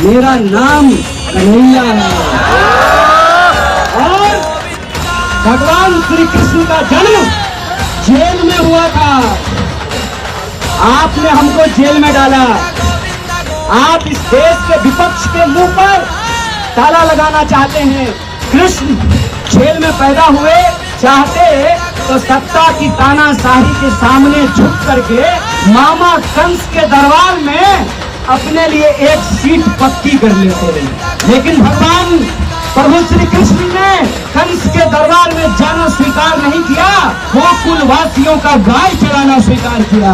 मेरा नाम कन्हैया है। और भगवान श्री कृष्ण का जन्म जेल में हुआ था। आपने हमको जेल में डाला। आप इस देश के विपक्ष के मुंह पर ताला लगाना चाहते हैं। कृष्ण जेल में पैदा हुए, चाहते तो सत्ता की तानाशाही के सामने झुक करके मामा कंस के दरबार में अपने लिए एक सीट पक्की कर लेते हैं। लेकिन भगवान प्रभु श्री कृष्ण ने कंस के दरबार में जाना स्वीकार नहीं किया, वो कुलवासियों का गाय चराना स्वीकार किया।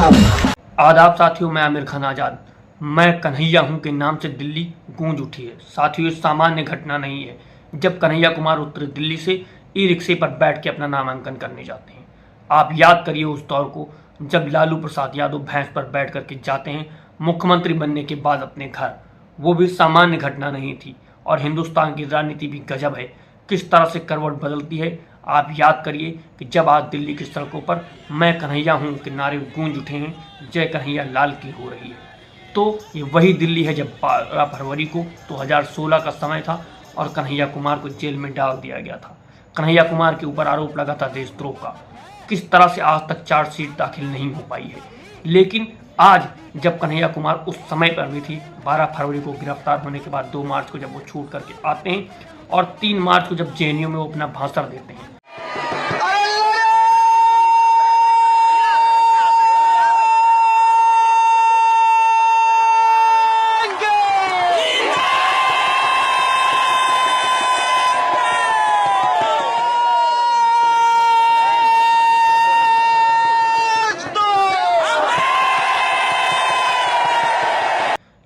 आदाब साथियों, मैं आमिर खान आजाद। मैं कन्हैया हूं के नाम से दिल्ली गूंज उठी है। साथियों, ये सामान्य घटना नहीं है। जब कन्हैया कुमार उत्तरी दिल्ली से ई रिक्शे पर बैठ के अपना नामांकन करने जाते हैं, आप याद करिए उस दौर को जब लालू प्रसाद यादव भैंस पर बैठ करके जाते हैं मुख्यमंत्री बनने के बाद अपने घर। वो भी सामान्य घटना नहीं थी। और हिंदुस्तान की राजनीति भी गजब है, किस तरह से करवट बदलती है। आप याद करिए कि जब आज दिल्ली की सड़कों पर मैं कन्हैया हूँ के नारे गूंज उठे हैं, जय कन्हैया लाल की हो रही है, तो ये वही दिल्ली है जब 12 फरवरी को 2016 का समय था और कन्हैया कुमार को जेल में डाल दिया गया था। कन्हैया कुमार के ऊपर आरोप लगा था देशद्रोह का। किस तरह से आज तक चार्जशीट दाखिल नहीं हो पाई है। लेकिन आज जब कन्हैया कुमार उस समय पर भी थी, 12 फरवरी को गिरफ्तार होने के बाद 2 मार्च को जब वो छूट करके आते हैं और 3 मार्च को जब जेएनयू में वो अपना भाषण देते हैं,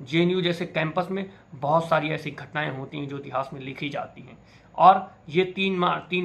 जेएनयू जैसे कैंपस में बहुत सारी ऐसी घटनाएं होती हैं जो इतिहास में लिखी जाती हैं। और ये 3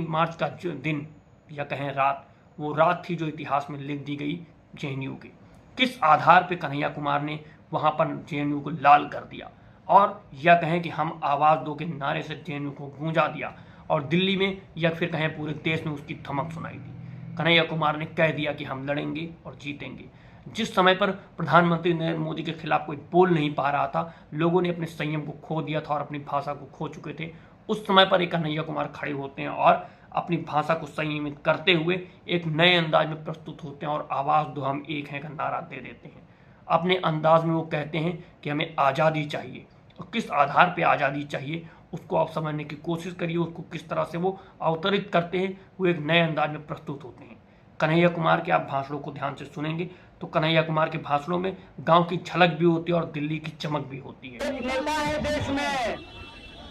मार्च का जो दिन या कहें रात, वो रात थी जो इतिहास में लिख दी गई जेएनयू की। किस आधार पे कन्हैया कुमार ने वहाँ पर जेएनयू को लाल कर दिया और या कहें कि हम आवाज़ दो के नारे से जेएनयू को गूंजा दिया और दिल्ली में या फिर कहें पूरे देश में उसकी धमक सुनाई दी। कन्हैया कुमार ने कह दिया कि हम लड़ेंगे और जीतेंगे। जिस समय पर प्रधानमंत्री नरेंद्र मोदी के खिलाफ कोई बोल नहीं पा रहा था, लोगों ने अपने संयम को खो दिया था और अपनी भाषा को खो चुके थे, उस समय पर एक कन्हैया कुमार खड़े होते हैं और अपनी भाषा को संयमित करते हुए एक नए अंदाज में प्रस्तुत होते हैं और आवाज़ दो हम एक हैं का नारा दे देते हैं। अपने अंदाज में वो कहते हैं कि हमें आज़ादी चाहिए। और किस आधार पर आज़ादी चाहिए उसको आप समझने की कोशिश करिए। उसको किस तरह से वो अवतरित करते हैं, वो एक नए अंदाज में प्रस्तुत होते हैं। कन्हैया कुमार के आप भाषणों को ध्यान से सुनेंगे तो कन्हैया कुमार के भाषणों में गांव की झलक भी होती है और दिल्ली की चमक भी होती है। नेता है देश में,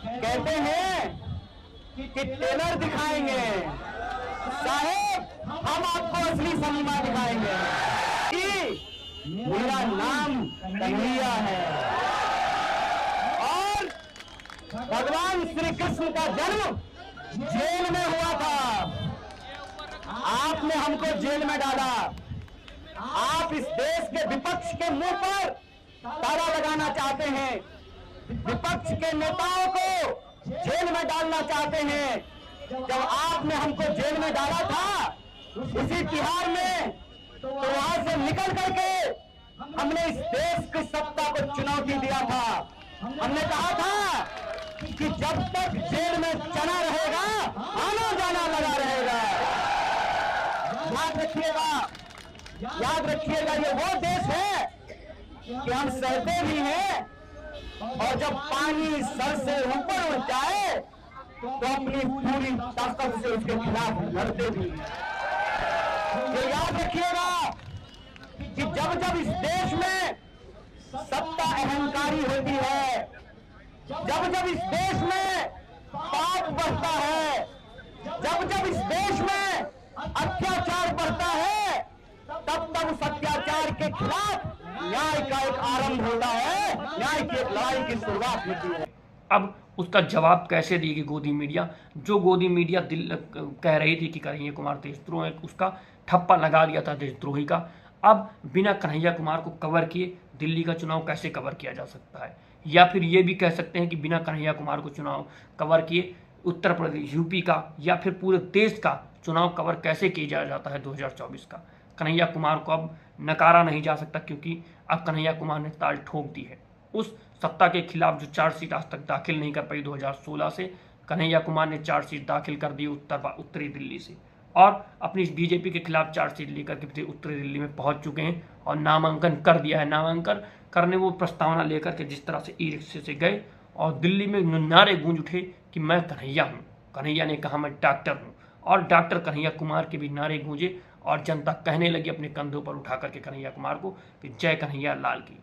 कहते हैं कि टेलर दिखाएंगे, साहेब हम आपको असली सलीमा दिखाएंगे कि मेरा नाम कन्हैया है। और भगवान श्री कृष्ण का जन्म जेल में हुआ था। आपने हमको जेल में डाला। आप इस देश के विपक्ष के मुंह पर ताला लगाना चाहते हैं, विपक्ष के नेताओं को जेल में डालना चाहते हैं। जब आपने हमको जेल में डाला था उसी तिहार में, तो वहां से निकल करके हमने इस देश की सत्ता को चुनौती दिया था। हमने कहा था कि जब तक जेल में चना रहेगा आना जाना लगा रहेगा। याद रखिएगा ये वो देश है कि हम सहते भी हैं और जब पानी सर से ऊपर उठ जाए तो अपनी पूरी ताकत से उसके खिलाफ लड़ते भी हैं। ये याद रखिएगा कि जब जब इस देश में सत्ता अहंकारी होती है, जब जब इस देश में पाप बढ़ता है, जब जब इस देश में अत्याचार बढ़ता है, तब तब उस अत्याचार के खिलाफ न्याय का एक आरंभ होता है, न्याय की एक लड़ाई की शुरुआत होती है। अब उसका जवाब कैसे देगी गोदी मीडिया? जो गोदी मीडिया कह रही थी कि कन्हैया कुमार देशद्रोह है, उसका ठप्पा लगा दिया था देशद्रोही का। अब बिना कन्हैया कुमार को कवर किए दिल्ली का चुनाव कैसे कवर किया जा सकता है? या फिर ये भी कह सकते हैं कि बिना कन्हैया कुमार को चुनाव कवर किए उत्तर प्रदेश, यूपी का या फिर पूरे देश का चुनाव कवर कैसे किया जाता है 2024 का? कन्हैया कुमार को अब नकारा नहीं जा सकता क्योंकि अब कन्हैया कुमार ने ताल ठोक दी है। उस सत्ता के खिलाफ जो चार्जशीट आज तक दाखिल नहीं कर पाई 2016 से, कन्हैया कुमार ने चार्जशीट दाखिल कर दी उत्तरी दिल्ली से और अपनी बीजेपी के खिलाफ चार्जशीट लेकर के उत्तरी दिल्ली में पहुंच चुके हैं और नामांकन कर दिया है। नामांकन करने वो प्रस्तावना लेकर के जिस तरह से ई-रिक्शे से गए और दिल्ली में नारे गूंज उठे कि मैं कन्हैया हूँ। कन्हैया ने कहा मैं डॉक्टर हूँ और डॉक्टर कन्हैया कुमार के भी नारे गूंजे और जनता कहने लगी अपने कंधों पर उठा करके कन्हैया कुमार को कि जय कन्हैया लाल की।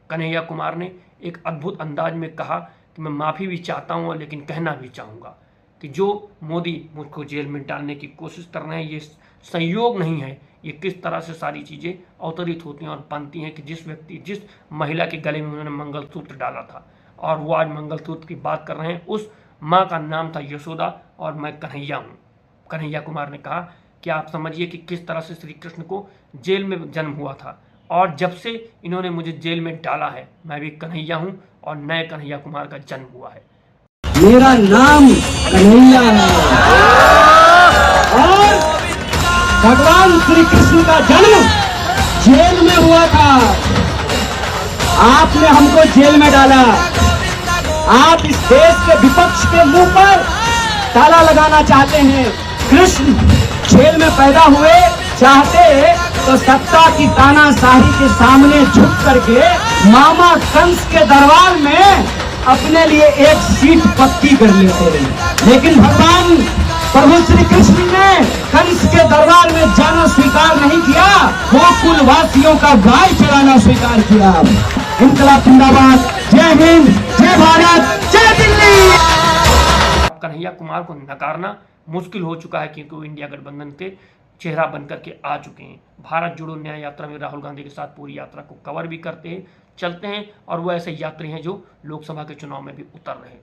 कन्हैया कुमार ने एक अद्भुत अंदाज में कहा कि मैं माफ़ी भी चाहता हूँ लेकिन कहना भी चाहूँगा कि जो मोदी मुझको जेल में डालने की कोशिश कर रहे हैं ये संयोग नहीं है, ये किस तरह से सारी चीज़ें अवतरित होती हैं और बनती हैं कि जिस महिला के गले में उन्होंने मंगलसूत्र डाला था और वो आज मंगलसूत्र की बात कर रहे हैं, उस माँ का नाम था यशोदा और मैं कन्हैया हूँ। कन्हैया कुमार ने कहा कि आप समझिए कि किस तरह से श्री कृष्ण को जेल में जन्म हुआ था और जब से इन्होंने मुझे जेल में डाला है मैं भी कन्हैया हूँ और नए कन्हैया कुमार का जन्म हुआ है। मेरा नाम कन्हैया है और भगवान श्री कृष्ण का जन्म जेल में हुआ था। आपने हमको जेल में डाला, आप इस देश के विपक्ष के मुंह पर ताला लगाना चाहते हैं। कृष्ण जेल में पैदा हुए, चाहते तो सत्ता की तानाशाही के सामने झुक करके मामा कंस के दरबार में अपने लिए एक सीट पक्की कर लेते हैं, लेकिन भगवान प्रभु श्री कृष्ण ने कंस के दरबार में जाना स्वीकार नहीं किया, वो कुलवासियों का गाय चलाना स्वीकार किया। इनकलाब जिंदाबाद, जय हिंद, जय भारत, जय दिल्ली। कन्हैया कुमार को नकारना मुश्किल हो चुका है क्योंकि वो इंडिया गठबंधन के चेहरा बनकर के आ चुके हैं। भारत जोड़ो न्याय यात्रा में राहुल गांधी के साथ पूरी यात्रा को कवर भी करते हैं, चलते हैं और वो ऐसे यात्री हैं जो लोकसभा के चुनाव में भी उतर रहे हैं।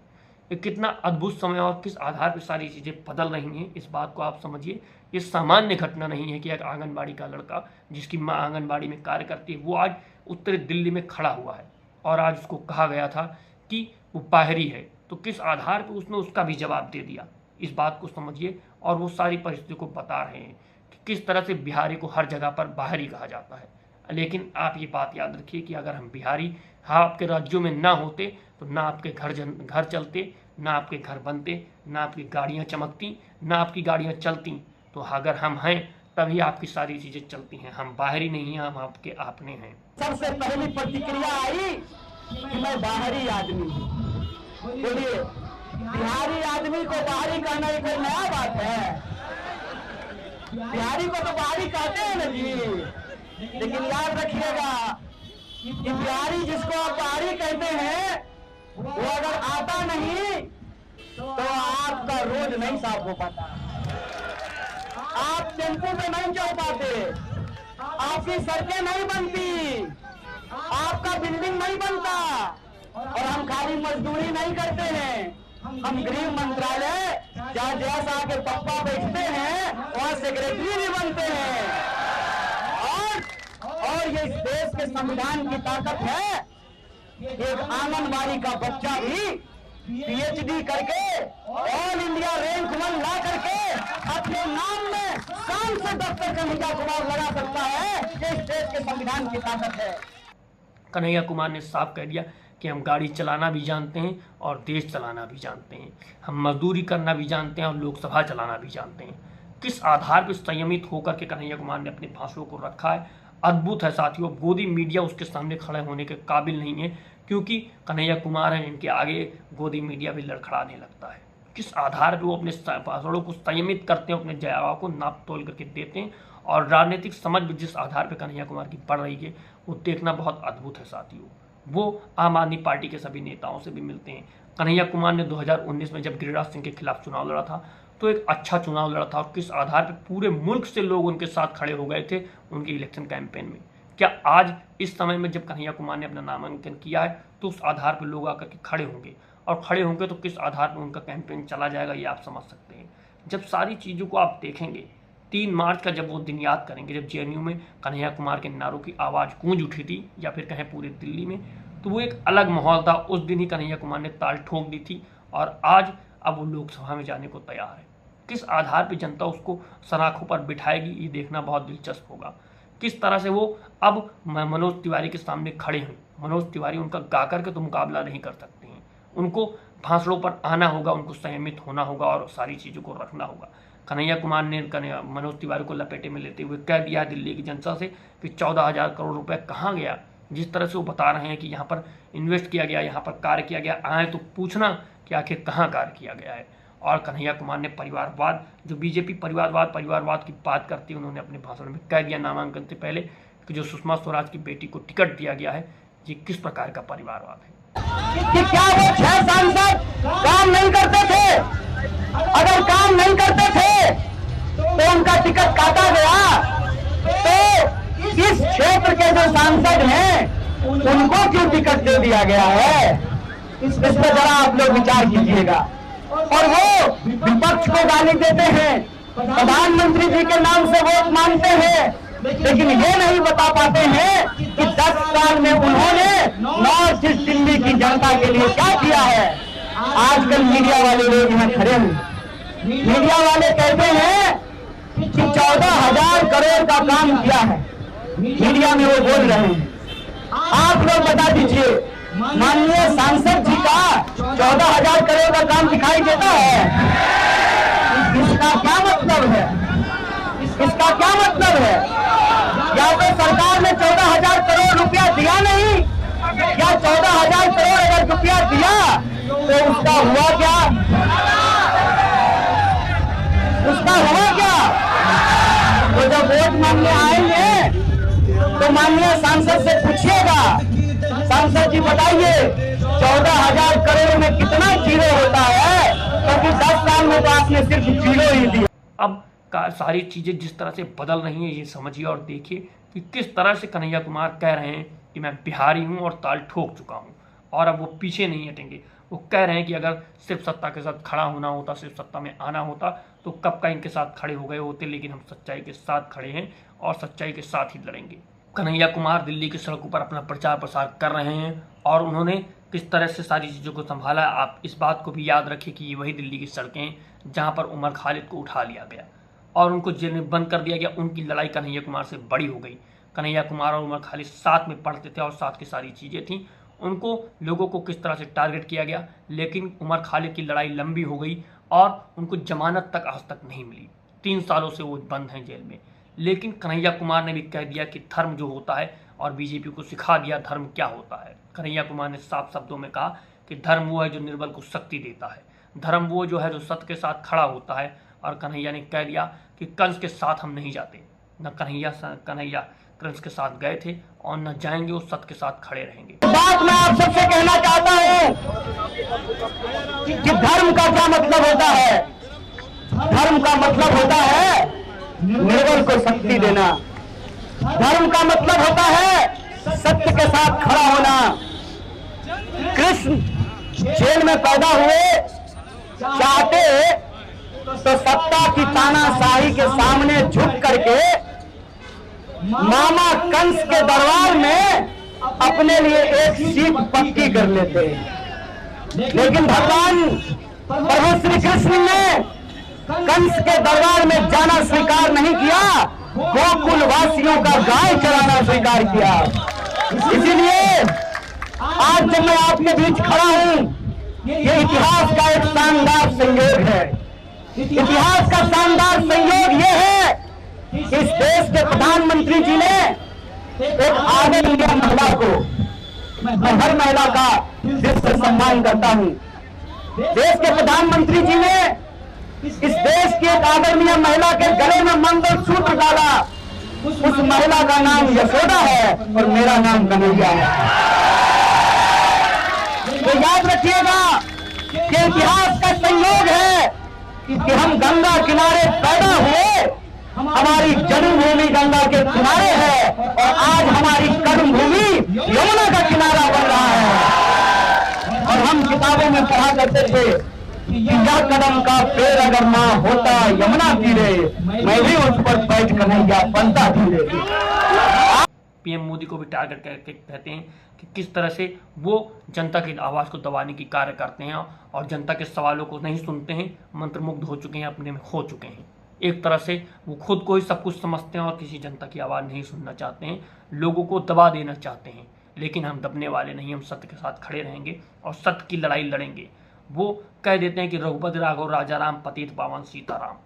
ये कितना अद्भुत समय और किस आधार पर सारी चीज़ें बदल रही हैं, इस बात को आप समझिए। ये सामान्य घटना नहीं है कि एक आंगनबाड़ी का लड़का जिसकी माँ आंगनबाड़ी में कार्य करती है वो आज उत्तरी दिल्ली में खड़ा हुआ है और आज उसको कहा गया था कि वो बाहरी है, तो किस आधार पर उसने उसका भी जवाब दे दिया, इस बात को समझिए। और वो सारी परिस्थिति को बता रहे हैं कि किस तरह से बिहारी को हर जगह पर बाहरी कहा जाता है। लेकिन आप ये बात याद रखिए कि अगर हम बिहारी आपके राज्यों में ना होते तो ना आपके घर चलते, ना आपके घर बनते, ना आपकी गाड़ियाँ चमकती, ना आपकी गाड़ियाँ चलती। तो अगर हम हैं तभी आपकी सारी चीज़ें चलती हैं। हम बाहरी नहीं हैं, हम आपके अपने हैं। सबसे पहली प्रतिक्रिया आई कि मैं बाहरी आदमी हूँ। बोलिए, बिहारी आदमी को बाहरी कहना एक नया बात है? बिहारी को तो बाहरी कहते हैं ना जी। लेकिन याद रखिएगा कि बिहारी जिसको आप बाहरी कहते हैं वो अगर आता नहीं तो आपका रोज नहीं साफ हो पाता, आप टेम्पो पे नहीं चढ़ पाते, आपकी सड़कें नहीं बनती, आपका बिल्डिंग नहीं बनता। और हम खाली मजदूरी नहीं करते हैं, हम गृह मंत्रालय जहाँ जैसा के पप्पा बैठते हैं वहाँ सेक्रेटरी भी बनते हैं। और ये इस देश के संविधान की ताकत है, एक आंगनबाड़ी का बच्चा भी पीएचडी करके ऑल इंडिया रैंक 1 ला करके अपने नाम में शान से डॉक्टर कन्हैया कुमार लगा सकता है। ये इस देश के संविधान की ताकत है। कन्हैया कुमार ने साफ कह दिया कि हम गाड़ी चलाना भी जानते हैं और देश चलाना भी जानते हैं, हम मजदूरी करना भी जानते हैं और लोकसभा चलाना भी जानते हैं। किस आधार पर संयमित होकर के कन्हैया कुमार ने अपने भाषणों को रखा है, अद्भुत है साथियों। गोदी मीडिया उसके सामने खड़े होने के काबिल नहीं है क्योंकि कन्हैया कुमार हैं, इनके आगे गोदी मीडिया भी लड़खड़ाने लगता है। किस आधार पर वो अपने भाषणों को संयमित करते हैं, अपने जवाब को नाप तोल करके देते हैं और राजनीतिक समझ भी जिस आधार पर कन्हैया कुमार की बढ़ रही है वो देखना बहुत अद्भुत है साथियों। वो आम आदमी पार्टी के सभी नेताओं से भी मिलते हैं। कन्हैया कुमार ने 2019 में जब गिरिराज सिंह के खिलाफ चुनाव लड़ा था तो एक अच्छा चुनाव लड़ा था और किस आधार पर पूरे मुल्क से लोग उनके साथ खड़े हो गए थे उनके इलेक्शन कैंपेन में। क्या आज इस समय में जब कन्हैया कुमार ने अपना नामांकन किया है तो उस आधार पर लोग आकर के खड़े होंगे और खड़े होंगे तो किस आधार पर उनका कैंपेन चला जाएगा ये आप समझ सकते हैं। जब सारी चीज़ों को आप देखेंगे 3 मार्च का जब वो दिन याद करेंगे जब जेएनयू में कन्हैया कुमार के नारों की आवाज़ गूंज उठी थी या फिर कहें पूरे दिल्ली में, तो वो एक अलग माहौल था। उस दिन ही कन्हैया कुमार ने ताल ठोक दी थी और आज अब वो लोकसभा में जाने को तैयार है। किस आधार पर जनता उसको सराखों पर बिठाएगी ये देखना बहुत दिलचस्प होगा। किस तरह से वो अब मनोज तिवारी के सामने खड़े हैं। मनोज तिवारी उनका गा करके तो मुकाबला नहीं कर सकते हैं, उनको भाषणों पर आना होगा, उनको संयमित होना होगा और सारी चीज़ों को रखना होगा। कन्हैया कुमार ने मनोज तिवारी को लपेटे में लेते हुए कह दिया दिल्ली की जनता से कि 14,000 करोड़ रुपए कहाँ गया। जिस तरह से वो बता रहे हैं कि यहाँ पर इन्वेस्ट किया गया, यहाँ पर कार्य किया गया, आए तो पूछना कि आखिर कहाँ कार्य किया गया है। और कन्हैया कुमार ने परिवारवाद, जो बीजेपी परिवारवाद की बात करती है, उन्होंने अपने भाषण में कह दिया नामांकन से पहले कि जो सुषमा स्वराज की बेटी को टिकट दिया गया है, ये किस प्रकार का परिवारवाद है। कि क्या वो 6 सांसद काम नहीं करते थे? अगर काम नहीं करते थे तो उनका टिकट काटा गया, तो इस क्षेत्र के जो सांसद हैं उनको क्यों टिकट दे दिया गया है? इस पर जरा आप लोग विचार कीजिएगा। और वो विपक्ष को गाली देते हैं, प्रधानमंत्री जी के नाम से वोट मांगते हैं, लेकिन ये नहीं बता पाते हैं कि 10 साल में उन्होंने नॉर्थ ईस्ट दिल्ली की जनता के लिए क्या किया है। आजकल मीडिया वाले लोग यहाँ खड़े हैं, मीडिया वाले कहते हैं कि 14,000 करोड़ का काम किया है, मीडिया में वो बोल रहे हैं। आप लोग बता दीजिए, माननीय सांसद जी का 14,000 करोड़ का काम दिखाई देता है? इसका क्या मतलब है? इसका क्या मतलब है? या तो सरकार ने 14,000 करोड़ रुपया दिया नहीं, या 14,000 करोड़ अगर रुपया दिया तो उसका हुआ क्या? उसका हुआ क्या? तो जब वोट मांगने आएंगे तो माननीय सांसद से पूछिएगा, सांसद जी बताइए 14,000 करोड़ में कितना जीरो होता है? क्योंकि 10 साल में तो आपने सिर्फ जीरो ही दिया। अब सारी चीजें जिस तरह से बदल रही हैं, ये समझिए और देखिए कि किस तरह से कन्हैया कुमार कह रहे हैं कि मैं बिहारी हूं और ताल ठोक चुका हूं, और अब वो पीछे नहीं हटेंगे। वो कह रहे हैं कि अगर सिर्फ सत्ता के साथ खड़ा होना होता, सिर्फ सत्ता में आना होता तो कब का इनके साथ खड़े हो गए होते, लेकिन हम सच्चाई के साथ खड़े हैं और सच्चाई के साथ ही लड़ेंगे। कन्हैया कुमार दिल्ली की सड़कों पर अपना प्रचार प्रसार कर रहे हैं और उन्होंने किस तरह से सारी चीज़ों को संभाला। आप इस बात को भी याद रखिए कि ये वही दिल्ली की सड़कें जहां पर उमर खालिद को उठा लिया गया और उनको जेल में बंद कर दिया गया। उनकी लड़ाई कन्हैया कुमार से बड़ी हो गई। कन्हैया कुमार और उमर खालिद साथ में पढ़ते थे और साथ की सारी चीज़ें थीं। उनको लोगों को किस तरह से टारगेट किया गया, लेकिन उमर खालिद की लड़ाई लंबी हो गई और उनको जमानत तक आज तक नहीं मिली। 3 सालों से वो बंद हैं जेल में। लेकिन कन्हैया कुमार ने भी कह दिया कि धर्म जो होता है, और बीजेपी को सिखा दिया धर्म क्या होता है। कन्हैया कुमार ने साफ शब्दों में कहा कि धर्म वो है जो निर्बल को शक्ति देता है, धर्म वो जो है जो सत्य के साथ खड़ा होता है। और कन्हैया ने कह दिया कि कंस के साथ हम नहीं जाते, न कन्हैया कंस के साथ गए थे और न जाएंगे, वो सत्य के साथ खड़े रहेंगे। बात मैं आप सबसे कहना चाहता हूँ कि धर्म का क्या मतलब होता है। धर्म का मतलब होता है निर्बल को शक्ति देना। धर्म का मतलब होता है सत्य के साथ खड़ा होना। कृष्ण जेल में पैदा हुए, चाहते तो सत्ता की तानाशाही के सामने झुक करके मामा कंस के दरबार में अपने लिए एक सीट पक्की कर लेते। लेकिन भगवान प्रभु श्री कृष्ण ने कंस के दरबार में जाना स्वीकार नहीं किया, गोकुल वासियों का गाय चराना स्वीकार किया। इसीलिए आज जब मैं आपके बीच खड़ा हूं, ये इतिहास का एक शानदार संयोग है। इतिहास का शानदार संयोग ये है कि इस देश के प्रधानमंत्री जी ने एक आदरणीय महिला को, मैं हर महिला का दिल से सम्मान करता हूं, देश के प्रधानमंत्री जी ने इस देश की एक आदरणीय महिला के गले में मंगलसूत्र डाला। उस महिला का नाम यशोदा है और मेरा नाम कन्हैया है। तो याद रखिएगा कि इतिहास का संयोग है कि हम गंगा किनारे पैदा हुए, हमारी जन्मभूमि गंगा के किनारे है और आज हमारी कर्मभूमि यमुना का किनारा बन रहा है। और हम किताबों में पढ़ा करते थे कि यह कदम का पेड़ अगर ना होता यमुना तीरे, मैं भी उस पर बैठ कन्हैया बनता धीरे। पीएम मोदी को भी टारगेट करके कहते हैं कि किस तरह से वो जनता की आवाज़ को दबाने की कार्य करते हैं और जनता के सवालों को नहीं सुनते हैं, मंत्रमुग्ध हो चुके हैं, अपने में खो चुके हैं। एक तरह से वो खुद को ही सब कुछ समझते हैं और किसी जनता की आवाज़ नहीं सुनना चाहते हैं, लोगों को दबा देना चाहते हैं। लेकिन हम दबने वाले नहीं, हम सत्य के साथ खड़े रहेंगे और सत्य की लड़ाई लड़ेंगे। वो कह देते हैं कि रघुपति राघव राजा राम पतित पावन सीताराम,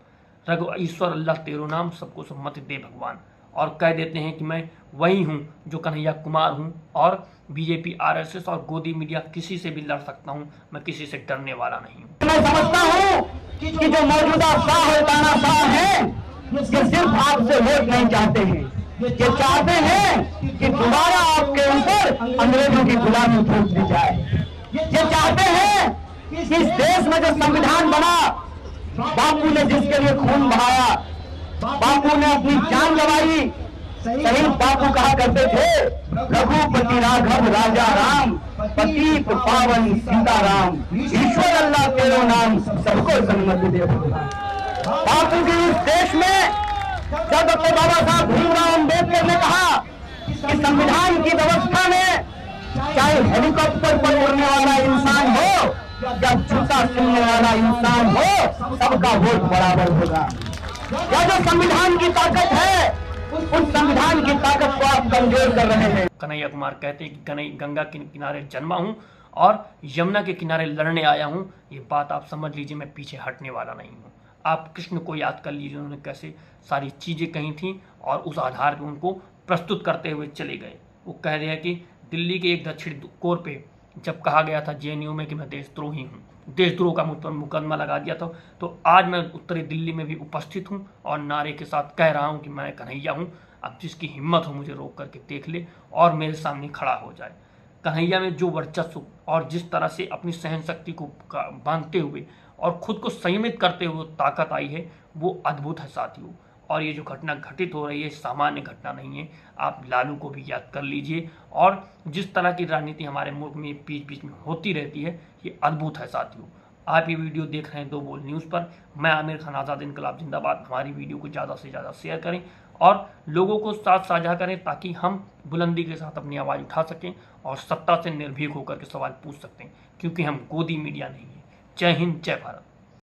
रघु ईश्वर अल्लाह तेरो नाम, सबको सम्मति दे भगवान। और कह देते हैं कि मैं वही हूँ जो कन्हैया कुमार हूँ और बीजेपी, आरएसएस और गोदी मीडिया किसी से भी लड़ सकता हूँ, मैं किसी से डरने वाला नहीं हूँ। मैं समझता हूँ कि जो मौजूदा शाह और तानाशाह हैं, ये सिर्फ आपसे वोट नहीं चाहते हैं, ये चाहते हैं कि दोबारा आपके ऊपर अंग्रेजों की गुलामी थोप दी जाए। ये चाहते हैं कि इस देश में जो संविधान बना, बापू ने जिसके लिए खून बहाया, बापू ने अपनी जान गंवाई, शहीद बापू कहा करते थे, रघुपति राघव राजा राम पतित पावन सीताराम, ईश्वर अल्लाह तेरो नाम, सबको सन्मति दे भगवान। बापू के इस देश में जब डॉक्टर बाबा साहब भीमराव अम्बेडकर ने कहा कि संविधान की व्यवस्था में चाहे हेलीकॉप्टर पर उड़ने वाला इंसान हो या जूता सुनने वाला इंसान हो, सबका वोट बराबर होगा। यह जो संविधान की ताकत है, उस संविधान की ताकत को आप कमजोर कर रहे हैं। कन्हैया कुमार कहते हैं कि गंगा के किनारे जन्मा हूँ और यमुना के किनारे लड़ने आया हूँ। ये बात आप समझ लीजिए, मैं पीछे हटने वाला नहीं हूँ। आप कृष्ण को याद कर लीजिए, उन्होंने कैसे सारी चीज़ें कही थी और उस आधार पर उनको प्रस्तुत करते हुए चले गए। वो कह रहे हैं कि दिल्ली के एक दक्षिण कोर पे जब कहा गया था जेएनयू में कि मैं देशद्रोही हूँ, देशद्रोह का मुझ पर मुकदमा लगा दिया था, तो आज मैं उत्तरी दिल्ली में भी उपस्थित हूँ और नारे के साथ कह रहा हूँ कि मैं कन्हैया हूँ। अब जिसकी हिम्मत हो मुझे रोक करके देख ले और मेरे सामने खड़ा हो जाए। कन्हैया में जो वर्चस्व और जिस तरह से अपनी सहन शक्ति को बांधते हुए और खुद को संयमित करते हुए ताकत आई है, वो अद्भुत है साथियों। और ये जो घटना घटित हो रही है सामान्य घटना नहीं है, आप लालू को भी याद कर लीजिए। और जिस तरह की राजनीति हमारे मुल्क में बीच बीच में होती रहती है, ये अद्भुत है साथियों। आप ये वीडियो देख रहे हैं दो बोल न्यूज़ पर। मैं आमिर खान, आज़ाद इनकलाब जिंदाबाद। हमारी वीडियो को ज़्यादा से ज़्यादा शेयर करें और लोगों को साथ साझा करें ताकि हम बुलंदी के साथ अपनी आवाज़ उठा सकें और सत्ता से निर्भीक होकर के सवाल पूछ सकते हैं, क्योंकि हम गोदी मीडिया नहीं है। जय हिंद, जय भारत।